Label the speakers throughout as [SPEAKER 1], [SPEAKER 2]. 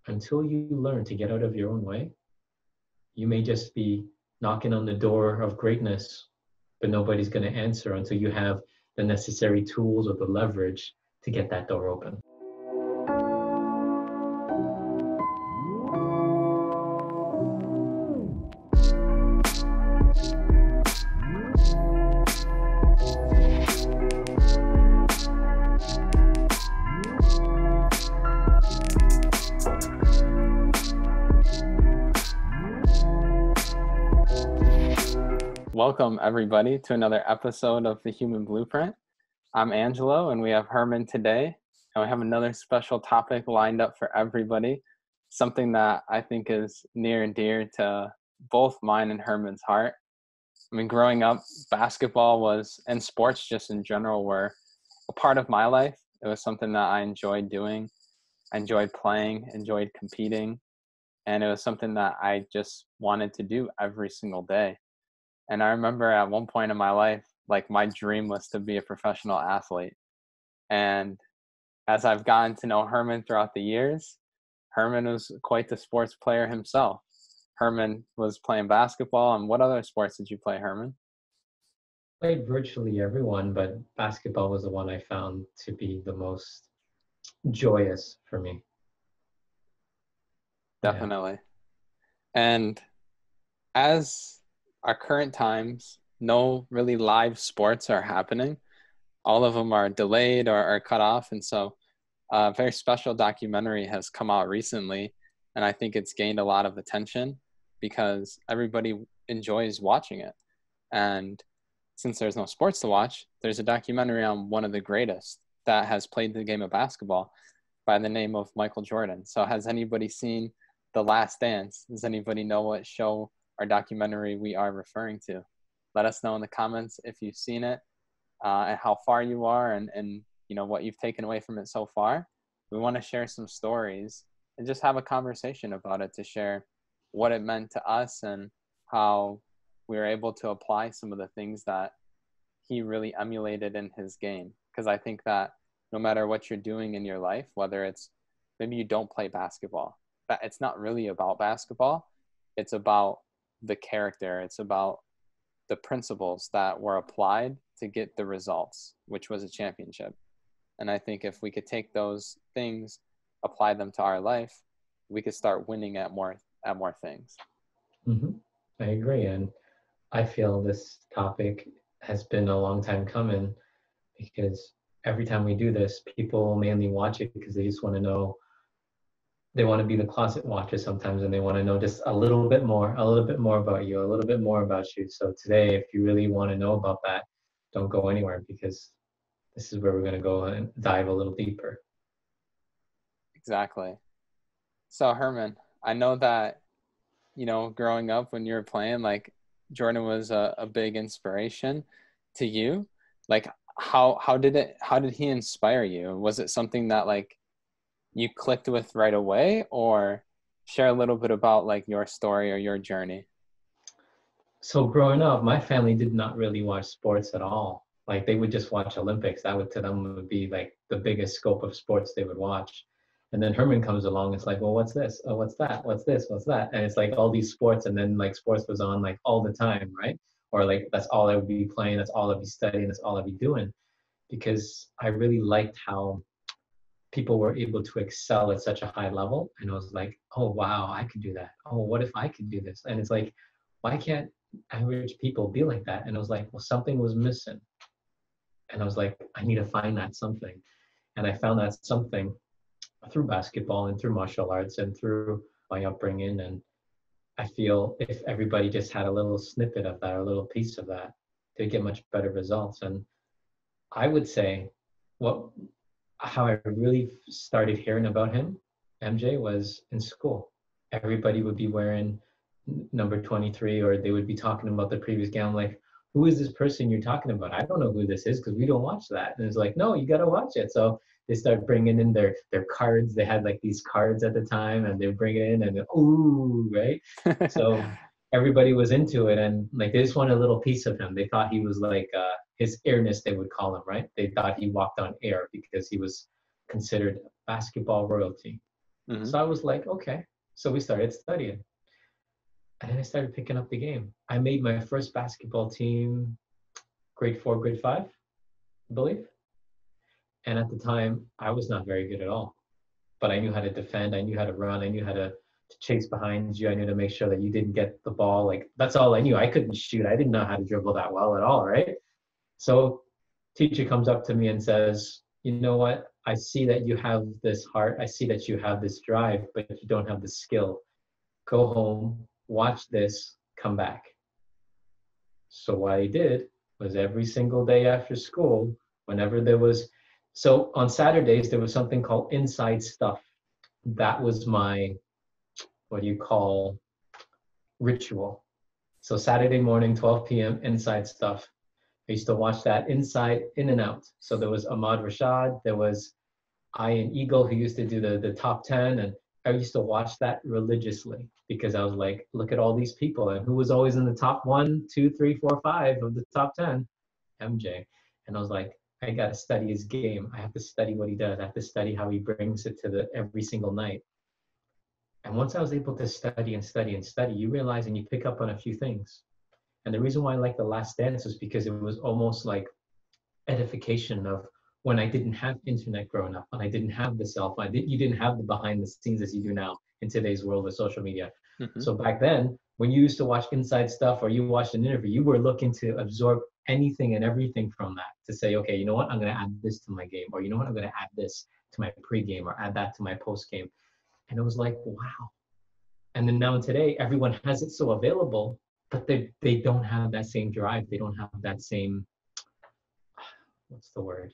[SPEAKER 1] until you learn to get out of your own way, you may just be knocking on the door of greatness, but nobody's going to answer until you have the necessary tools or the leverage to get that door open.
[SPEAKER 2] Welcome, everybody, to another episode of The Human Blueprint. I'm Angelo, and we have Herman today, and we have another special topic lined up for everybody, something that I think is near and dear to both mine and Herman's heart. I mean, growing up, basketball and sports just in general were a part of my life. It was something that I enjoyed doing. I enjoyed playing, enjoyed competing, and it was something that I just wanted to do every single day. And I remember at one point in my life, like my dream was to be a professional athlete. And as I've gotten to know Herman throughout the years, Herman was quite the sports player himself. Herman was playing basketball. And what other sports did you play, Herman?
[SPEAKER 1] Played virtually everyone, but basketball was the one I found to be the most joyous for me.
[SPEAKER 2] Definitely. Yeah. And as our current times, no really live sports are happening. All of them are delayed or are cut off. And so a very special documentary has come out recently. And I think it's gained a lot of attention because everybody enjoys watching it. And since there's no sports to watch, there's a documentary on one of the greatest that has played the game of basketball by the name of Michael Jordan. So has anybody seen The Last Dance? Does anybody know what show or documentary we are referring to? Let us know in the comments if you've seen it and how far you are and you know what you've taken away from it so far. We want to share some stories and just have a conversation about it to share what it meant to us and how we were able to apply some of the things that he really emulated in his game. Because I think that no matter what you're doing in your life, whether it's maybe you don't play basketball, but it's not really about basketball. It's about the character. It's about the principles that were applied to get the results, which was a championship. And I think if we could take those things, apply them to our life, we could start winning at more things.
[SPEAKER 1] Mm-hmm. I agree. And I feel this topic has been a long time coming because every time we do this, people mainly watch it because they just want to know. They want to be the closet watcher sometimes, and they want to know just a little bit more about you, a little bit more about you. So today, if you really want to know about that, don't go anywhere because this is where we're going to go and dive a little deeper.
[SPEAKER 2] Exactly. So Herman, I know that, you know, growing up when you were playing, like Jordan was a big inspiration to you. Like how did he inspire you? Was it something that like you clicked with right away, or share a little bit about like your story or your journey?
[SPEAKER 1] So growing up, my family did not really watch sports at all. Like they would just watch Olympics. That would to them would be like the biggest scope of sports they would watch. And then Herman comes along. It's like, well, what's this? Oh, what's that? What's this? What's that? And it's like all these sports, and then like sports was on like all the time, right? Or like that's all I would be playing. That's all I'd be studying. That's all I'd be doing, because I really liked how people were able to excel at such a high level. And I was like, oh, wow, I could do that. Oh, what if I could do this? And it's like, why can't average people be like that? And I was like, well, something was missing. And I was like, I need to find that something. And I found that something through basketball and through martial arts and through my upbringing. And I feel if everybody just had a little snippet of that, or a little piece of that, they'd get much better results. And I would say how I really started hearing about him, MJ, was in school. Everybody would be wearing number 23, or they would be talking about the previous game. I'm like, who is this person you're talking about? I don't know who this is because we don't watch that. And it's like, no, you got to watch it. So they start bringing in their cards. They had like these cards at the time, and they bring it in, and ooh, right? So everybody was into it, and like they just wanted a little piece of him. They thought he was like his airness, they would call him, right? They thought he walked on air because he was considered basketball royalty.
[SPEAKER 2] Mm-hmm.
[SPEAKER 1] So I was like, okay. So we started studying. And then I started picking up the game. I made my first basketball team grade 4, grade 5, I believe. And at the time, I was not very good at all. But I knew how to defend. I knew how to run. I knew how to chase behind you. I knew to make sure that you didn't get the ball. Like, that's all I knew. I couldn't shoot. I didn't know how to dribble that well at all, right? So teacher comes up to me and says, you know what? I see that you have this heart. I see that you have this drive, but you don't have the skill. Go home, watch this, come back. So what I did was every single day after school, whenever there was, so on Saturdays, there was something called inside stuff. That was my, what do you call, ritual. So Saturday morning, 12 p.m., inside stuff. I used to watch that inside, in and out. So there was Ahmad Rashad, there was Ian Eagle who used to do the top 10. And I used to watch that religiously because I was like, look at all these people. And who was always in the top 1, 2, 3, 4, 5 of the top 10? MJ. And I was like, I got to study his game. I have to study what he does. I have to study how he brings it to the every single night. And once I was able to study and study and study, you realize and you pick up on a few things. And the reason why I like The Last Dance is because it was almost like edification of when I didn't have internet growing up, when I didn't have the cell phone, you didn't have the behind the scenes as you do now in today's world with social media.
[SPEAKER 2] Mm-hmm.
[SPEAKER 1] So back then, when you used to watch inside stuff or you watched an interview, you were looking to absorb anything and everything from that to say, okay, you know what, I'm going to add this to my game, or you know what, I'm going to add this to my pregame or add that to my postgame. And it was like, wow. And then now today, everyone has it so available, but they don't have that same drive. They don't have that same, what's the word,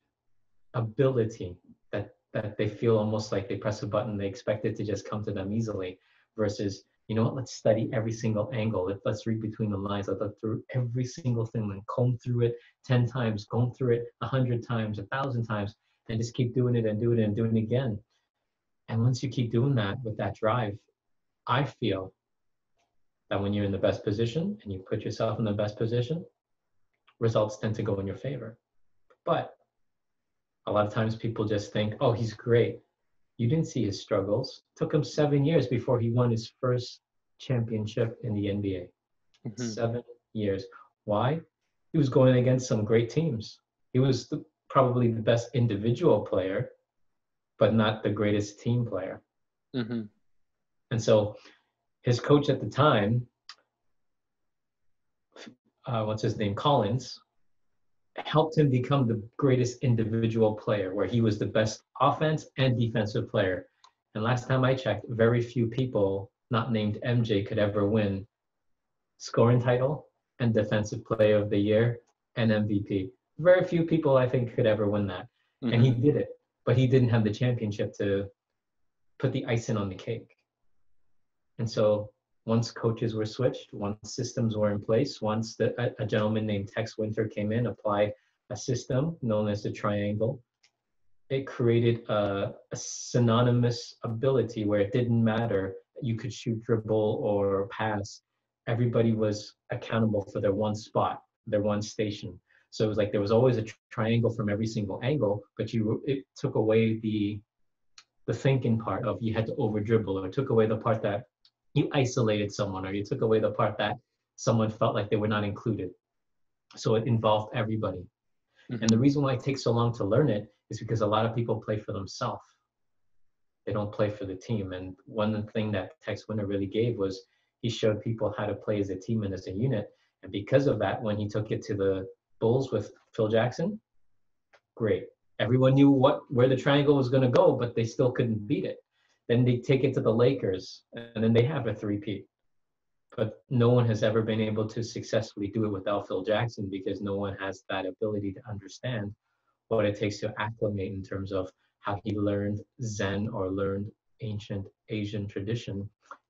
[SPEAKER 1] ability that they feel almost like they press a button, they expect it to just come to them easily, versus, you know what, let's study every single angle. Let's read between the lines. Let's look through every single thing and comb through it 10 times, comb through it 100 times, 1,000 times, and just keep doing it and doing it and doing it again. And once you keep doing that with that drive, I feel that when you're in the best position and you put yourself in the best position, results tend to go in your favor. But a lot of times people just think, oh, he's great. You didn't see his struggles. It took him 7 years before he won his first championship in the NBA. Mm-hmm. 7 years. Why? He was going against some great teams. He was probably the best individual player, but not the greatest team player.
[SPEAKER 2] Mm-hmm.
[SPEAKER 1] And so his coach at the time, what's his name, Collins, helped him become the greatest individual player, where he was the best offense and defensive player. And last time I checked, very few people not named MJ could ever win scoring title and defensive player of the year and MVP. Very few people, I think, could ever win that. Mm-hmm. And he did it, but he didn't have the championship to put the icing on the cake. And so once coaches were switched, once systems were in place, once a gentleman named Tex Winter came in, applied a system known as the triangle, it created a synonymous ability where it didn't matter that you could shoot, dribble, or pass. Everybody was accountable for their one spot, their one station. So it was like there was always a triangle from every single angle, but it took away the thinking part of you had to over dribble, or took away the part that you isolated someone, or you took away the part that someone felt like they were not included. So it involved everybody. Mm-hmm. And the reason why it takes so long to learn it is because a lot of people play for themselves. They don't play for the team. And one thing that Tex Winter really gave was he showed people how to play as a team and as a unit. And because of that, when he took it to the Bulls with Phil Jackson, great. Everyone knew where the triangle was going to go, but they still couldn't beat it. Then they take it to the Lakers, and then they have a three-peat. But no one has ever been able to successfully do it without Phil Jackson, because no one has that ability to understand what it takes to acclimate in terms of how he learned Zen or learned ancient Asian tradition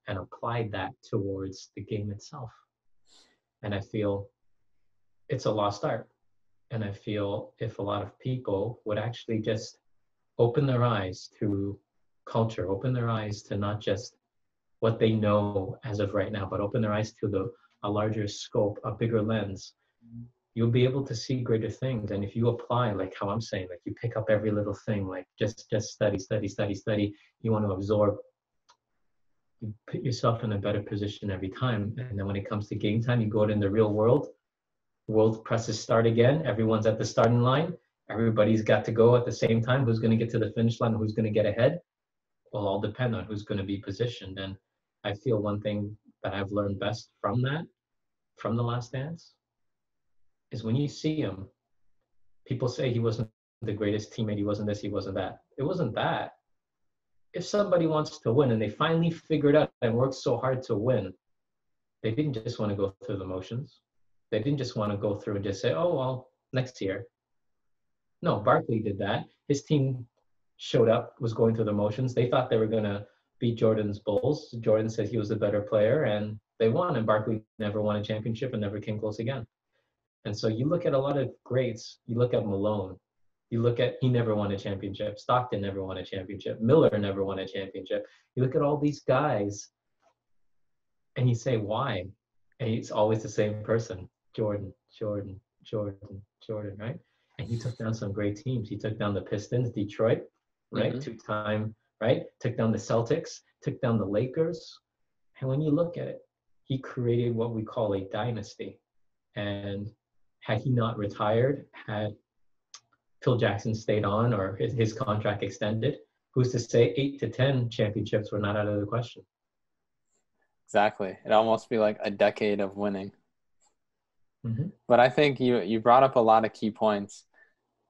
[SPEAKER 1] and applied that towards the game itself. And I feel it's a lost art. And I feel if a lot of people would actually just open their eyes to culture, open their eyes to not just what they know as of right now, but open their eyes to a larger scope, a bigger lens, you'll be able to see greater things. And if you apply, like how I'm saying, like you pick up every little thing, like just study, you want to absorb you put yourself in a better position every time. And then when it comes to game time, you go out in the real world. World presses start again. Everyone's at the starting line. Everybody's got to go at the same time. Who's going to get to the finish line? Who's going to get ahead? Will all depend on who's going to be positioned. And I feel one thing that I've learned best from that, from The Last Dance, is when you see him, people say he wasn't the greatest teammate, he wasn't this, he wasn't that. It wasn't that. If somebody wants to win and they finally figured out and worked so hard to win, they didn't just want to go through the motions. They didn't just want to go through and just say, oh, well, next year. No, Barkley did that. His team showed up, was going through the motions. They thought they were going to beat Jordan's Bulls. Jordan said he was the better player, and they won. And Barkley never won a championship and never came close again. And so you look at a lot of greats. You look at Malone. You look at, he never won a championship. Stockton never won a championship. Miller never won a championship. You look at all these guys, and you say, why? And it's always the same person. Jordan, Jordan, Jordan, Jordan, right? And he took down some great teams. He took down the Pistons, Detroit, right? Mm-hmm. Two-time, right? Took down the Celtics, took down the Lakers. And when you look at it, he created what we call a dynasty. And had he not retired, had Phil Jackson stayed on or his contract extended, who's to say 8 to 10 championships were not out of the question?
[SPEAKER 2] Exactly. It'd almost be like a decade of winning.
[SPEAKER 1] Mm-hmm.
[SPEAKER 2] But I think you brought up a lot of key points.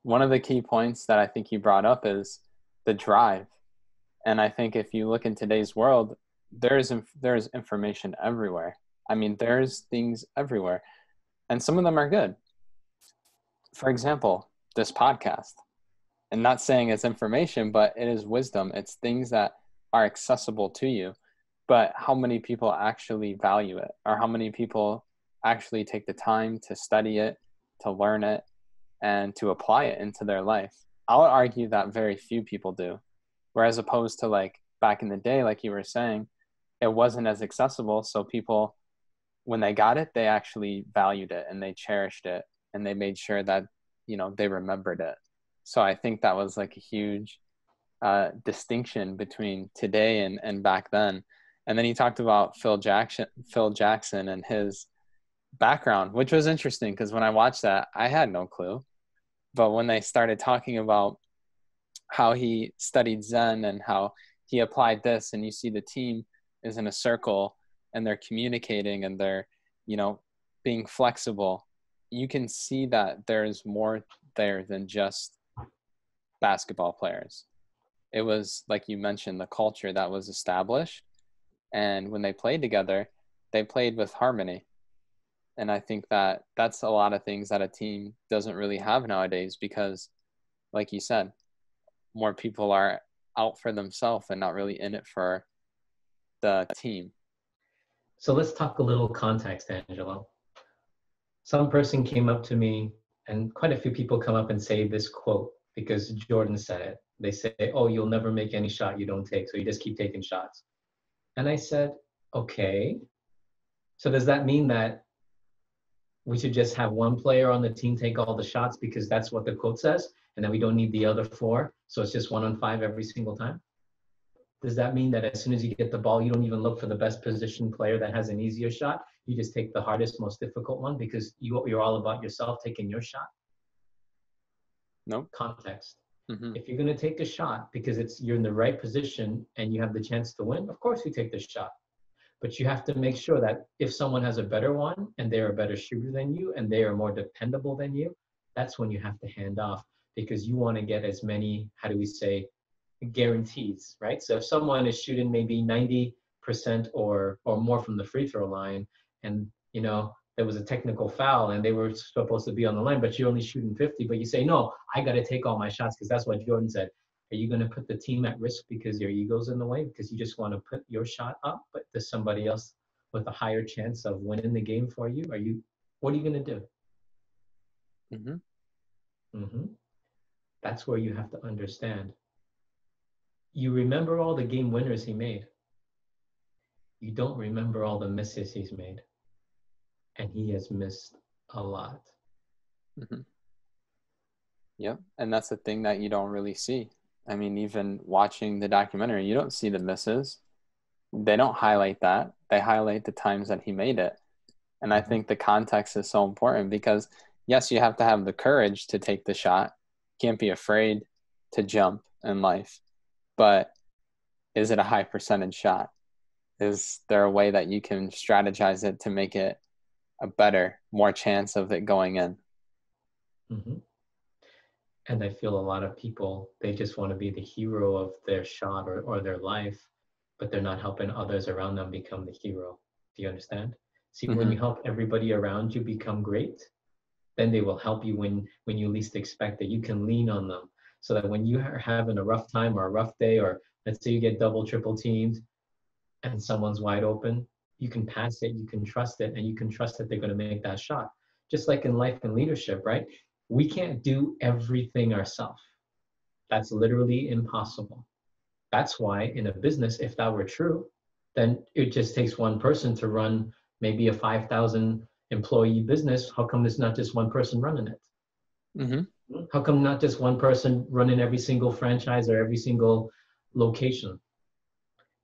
[SPEAKER 2] One of the key points that I think you brought up is the drive. And I think if you look in today's world, there's information everywhere. I mean, there's things everywhere. And some of them are good. For example, this podcast. And not saying it's information, but it is wisdom. It's things that are accessible to you. But how many people actually value it? Or how many people actually take the time to study it, to learn it, and to apply it into their life? I would argue that very few people do. Whereas opposed to like back in the day, like you were saying, it wasn't as accessible. So people, when they got it, they actually valued it and they cherished it and they made sure that, you know, they remembered it. So I think that was like a huge distinction between today and back then. And then he talked about Phil Jackson and his background, which was interesting because when I watched that, I had no clue. But when they started talking about how he studied Zen and how he applied this, and you see the team is in a circle and they're communicating and they're, you know, being flexible, you can see that there's more there than just basketball players. It was, like you mentioned, the culture that was established. And when they played together, they played with harmony. And I think that that's a lot of things that a team doesn't really have nowadays because, like you said, more people are out for themselves and not really in it for the team.
[SPEAKER 1] So let's talk a little context, Angelo. Some person came up to me, and quite a few people come up and say this quote because Jordan said it. They say, oh, you'll never make any shot you don't take, so you just keep taking shots. And I said, okay. So does that mean that we should just have one player on the team take all the shots because that's what the quote says, and then we don't need the other 4, so it's just 1 on 5 every single time? Does that mean that as soon as you get the ball, you don't even look for the best positioned player that has an easier shot? You just take the hardest, most difficult one because you're all about yourself taking your shot?
[SPEAKER 2] No.
[SPEAKER 1] Context.
[SPEAKER 2] Mm-hmm.
[SPEAKER 1] If you're going to take a shot because you're in the right position and you have the chance to win, of course you take the shot. But you have to make sure that if someone has a better one and they're a better shooter than you and they are more dependable than you, that's when you have to hand off because you want to get as many, how do we say, guarantees, right? So if someone is shooting maybe 90% or more from the free throw line and, you know, there was a technical foul and they were supposed to be on the line, but you're only shooting 50, but you say, no, I got to take all my shots because that's what Jordan said. Are you going to put the team at risk because your ego's in the way? Because you just want to put your shot up, but there's somebody else with a higher chance of winning the game for you? What are you going to do?
[SPEAKER 2] Mm-hmm.
[SPEAKER 1] That's where you have to understand. You remember all the game winners he made. You don't remember all the misses he's made. And he has missed a lot.
[SPEAKER 2] Mm-hmm. Yep. And that's the thing that you don't really see. I mean, even watching the documentary, you don't see the misses. they don't highlight that. They highlight the times that he made it. And I think the context is so important because, yes, you have to have the courage to take the shot. You can't be afraid to jump in life. But is it a high percentage shot? Is there a way that you can strategize it to make it a better, more chance of it going in?
[SPEAKER 1] Mm-hmm. And I feel a lot of people, they just want to be the hero of their shot or their life, but they're not helping others around them become the hero. Do you understand? See, when you help everybody around you become great, then they will help you when you least expect it. You can lean on them so that when you are having a rough time or a rough day, or let's say you get double, triple teamed and someone's wide open, you can pass it, you can trust it, and you can trust that they're going to make that shot. Just like in life and leadership, right? We can't do everything ourselves. That's literally impossible. That's why in a business, if that were true, then it just takes one person to run maybe a 5,000 employee business. How come there's not just one person running it?
[SPEAKER 2] Mm-hmm.
[SPEAKER 1] How come not just one person running every single franchise or every single location?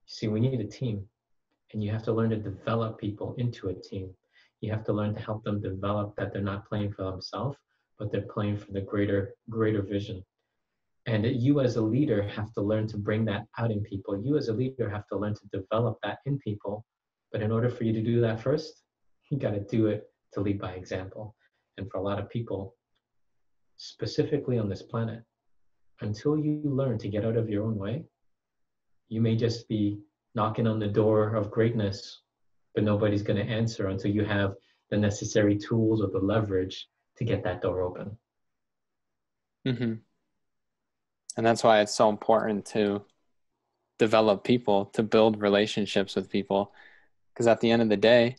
[SPEAKER 1] See, we need a team, and you have to learn to develop people into a team. You have to learn to help them develop that they're not playing for themselves, but they're playing for the greater vision. And you as a leader have to learn to bring that out in people. You as a leader have to learn to develop that in people. But in order for you to do that first, you got to do it to lead by example. And for a lot of people, specifically on this planet, until you learn to get out of your own way, you may just be knocking on the door of greatness, but nobody's going to answer until you have the necessary tools or the leverage to get that door open.
[SPEAKER 2] Mm-hmm. And that's why it's so important to develop people, to build relationships with people. Because at the end of the day,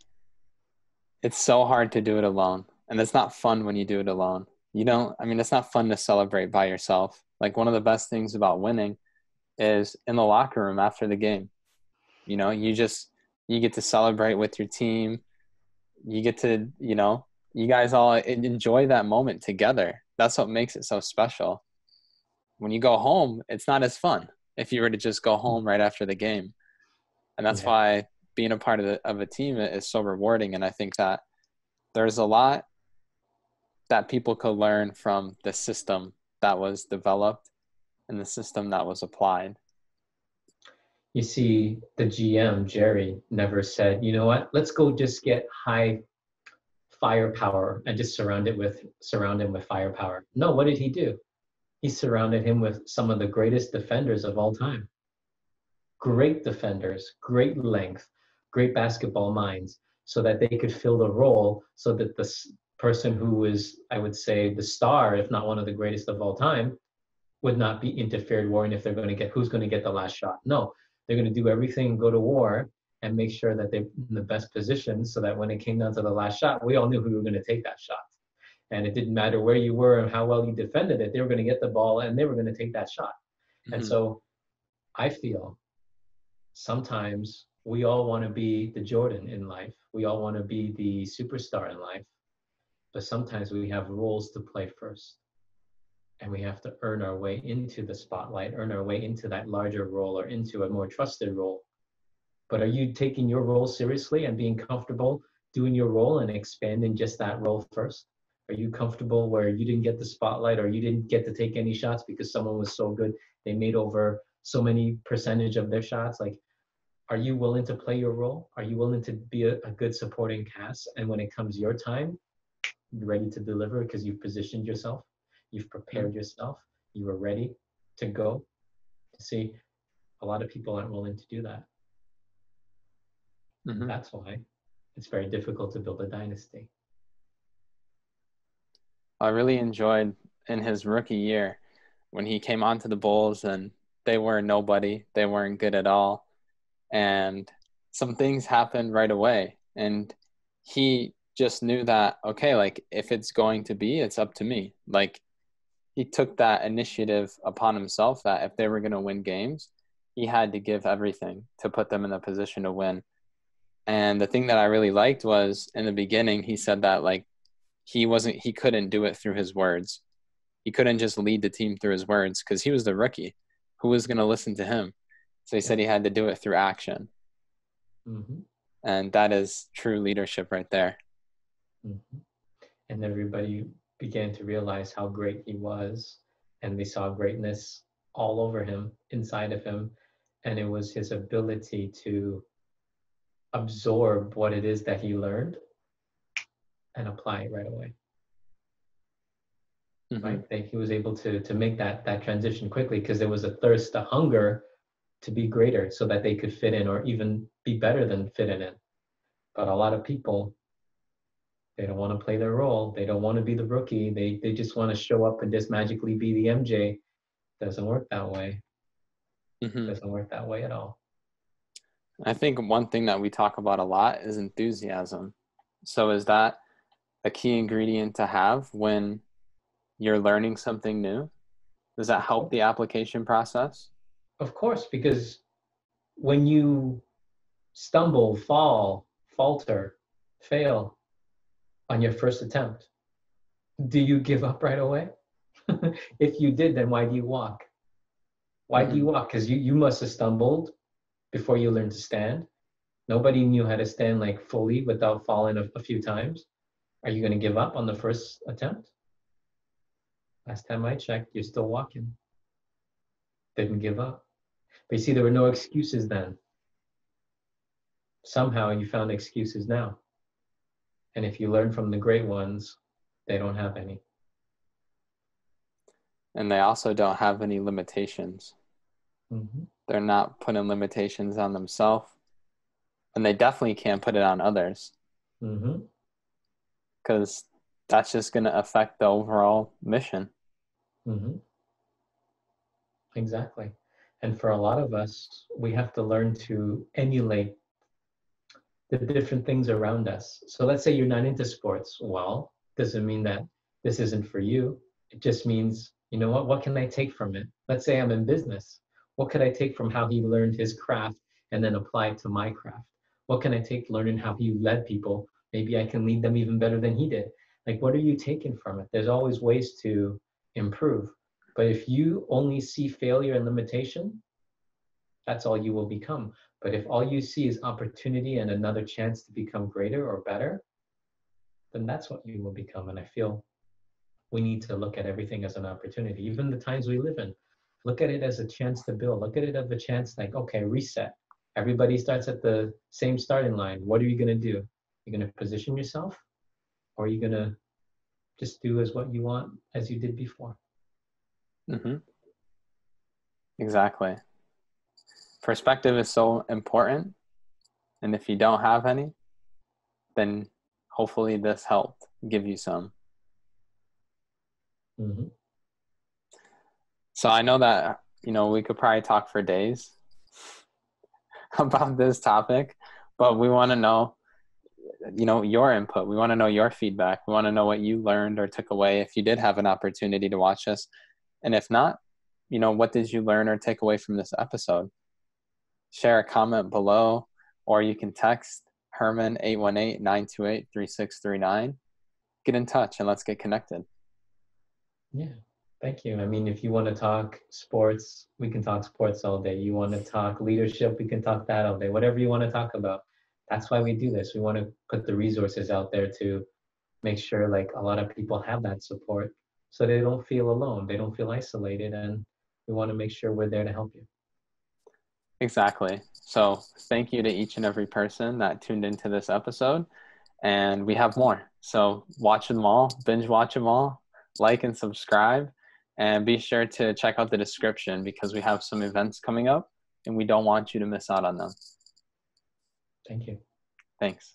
[SPEAKER 2] it's so hard to do it alone. And it's not fun when you do it alone. It's not fun to celebrate by yourself. Like, one of the best things about winning is in the locker room after the game. You get to celebrate with your team. You get to, you guys all enjoy that moment together. That's what makes it so special. When you go home, it's not as fun if you were to just go home right after the game. And that's why being a part of a team is so rewarding. And I think that there's a lot that people could learn from the system that was developed and the system that was applied.
[SPEAKER 1] You see, the GM, Jerry, never said, you know what, let's go just get high firepower and just surround him with firepower. No, what did he do? He surrounded him with some of the greatest defenders of all time. Great defenders, great length, great basketball minds, so that they could fill the role, so that the person who is, I would say, the star, if not one of the greatest of all time, would not be interfered worrying if they're going to get, who's going to get the last shot. No, they're going to do everything, go to war, and make sure that they're in the best position so that when it came down to the last shot, we all knew who were going to take that shot. And it didn't matter where you were and how well you defended it, they were going to get the ball and they were going to take that shot. Mm-hmm. And so I feel sometimes we all want to be the Jordan in life. We all want to be the superstar in life. But sometimes we have roles to play first. And we have to earn our way into the spotlight, earn our way into that larger role or into a more trusted role. But are you taking your role seriously and being comfortable doing your role and expanding just that role first? Are you comfortable where you didn't get the spotlight or you didn't get to take any shots because someone was so good, they made over so many percentage of their shots? Like, are you willing to play your role? Are you willing to be a good supporting cast? And when it comes your time, you're ready to deliver because you've positioned yourself, you've prepared yourself, you were ready to go. See, a lot of people aren't willing to do that. Mm-hmm. And that's why it's very difficult to build a dynasty.
[SPEAKER 2] I really enjoyed in his rookie year when he came onto the Bulls and they were nobody. They weren't good at all. And some things happened right away. And he just knew that, okay, like, if it's going to be, it's up to me. Like, he took that initiative upon himself that if they were going to win games, he had to give everything to put them in a position to win. And the thing that I really liked was in the beginning, he said that, like, he couldn't do it through his words. He couldn't just lead the team through his words because he was the rookie. Who was going to listen to him? So he said he had to do it through action.
[SPEAKER 1] Mm-hmm.
[SPEAKER 2] And that is true leadership right there.
[SPEAKER 1] Mm-hmm. And everybody began to realize how great he was, and they saw greatness all over him, inside of him. And it was his ability to absorb what it is that he learned and apply it right away.
[SPEAKER 2] Mm-hmm.
[SPEAKER 1] Right? That he was able to make that transition quickly, because there was a thirst, a hunger to be greater so that they could fit in, or even be better than fitting in. But a lot of people, they don't want to play their role. They don't want to be the rookie. They just want to show up and just magically be the MJ. Doesn't work that way.
[SPEAKER 2] Mm-hmm.
[SPEAKER 1] Doesn't work that way at all.
[SPEAKER 2] I think one thing that we talk about a lot is enthusiasm. So is that a key ingredient to have when you're learning something new? Does that help the application process?
[SPEAKER 1] Of course, because when you stumble, fall, falter, fail on your first attempt, do you give up right away? If you did, then why do you walk? Why do you walk? Because you must have stumbled before you learned to stand. Nobody knew how to stand like fully without falling a few times. Are you going to give up on the first attempt? Last time I checked, you're still walking. Didn't give up. But you see, there were no excuses then. Somehow you found excuses now. And if you learn from the great ones, they don't have any.
[SPEAKER 2] And they also don't have any limitations.
[SPEAKER 1] Mm-hmm.
[SPEAKER 2] They're not putting limitations on themselves. And they definitely can't put it on others.
[SPEAKER 1] Mm-hmm.
[SPEAKER 2] Because that's just going to affect the overall mission.
[SPEAKER 1] Mm-hmm. Exactly. And for a lot of us, we have to learn to emulate the different things around us. So let's say you're not into sports. Well, doesn't mean that this isn't for you. It just means, you know what can I take from it? Let's say I'm in business. What could I take from how he learned his craft and then apply it to my craft? What can I take learning how he led people? Maybe I can lead them even better than he did. Like, what are you taking from it? There's always ways to improve. But if you only see failure and limitation, that's all you will become. But if all you see is opportunity and another chance to become greater or better, then that's what you will become. And I feel we need to look at everything as an opportunity, even the times we live in. Look at it as a chance to build. Look at it as a chance, like, okay, reset. Everybody starts at the same starting line. What are you going to do? You're going to position yourself, or are you going to just do as what you want as you did before?
[SPEAKER 2] Mm-hmm. Exactly. Perspective is so important. And if you don't have any, then hopefully this helped give you some.
[SPEAKER 1] Mm-hmm.
[SPEAKER 2] So I know that, we could probably talk for days about this topic, but we want to know, your input. We want to know your feedback. We want to know what you learned or took away if you did have an opportunity to watch this. And if not, what did you learn or take away from this episode? Share a comment below, or you can text Herman 818-928-3639. Get in touch and let's get connected.
[SPEAKER 1] Yeah, thank you. I mean, if you want to talk sports, we can talk sports all day. You want to talk leadership, we can talk that all day. Whatever you want to talk about. That's why we do this. We want to put the resources out there to make sure like a lot of people have that support so they don't feel alone. They don't feel isolated. And we want to make sure we're there to help you.
[SPEAKER 2] Exactly. So thank you to each and every person that tuned into this episode. And we have more. So watch them all, binge watch them all, like and subscribe, and be sure to check out the description because we have some events coming up and we don't want you to miss out on them.
[SPEAKER 1] Thank you.
[SPEAKER 2] Thanks.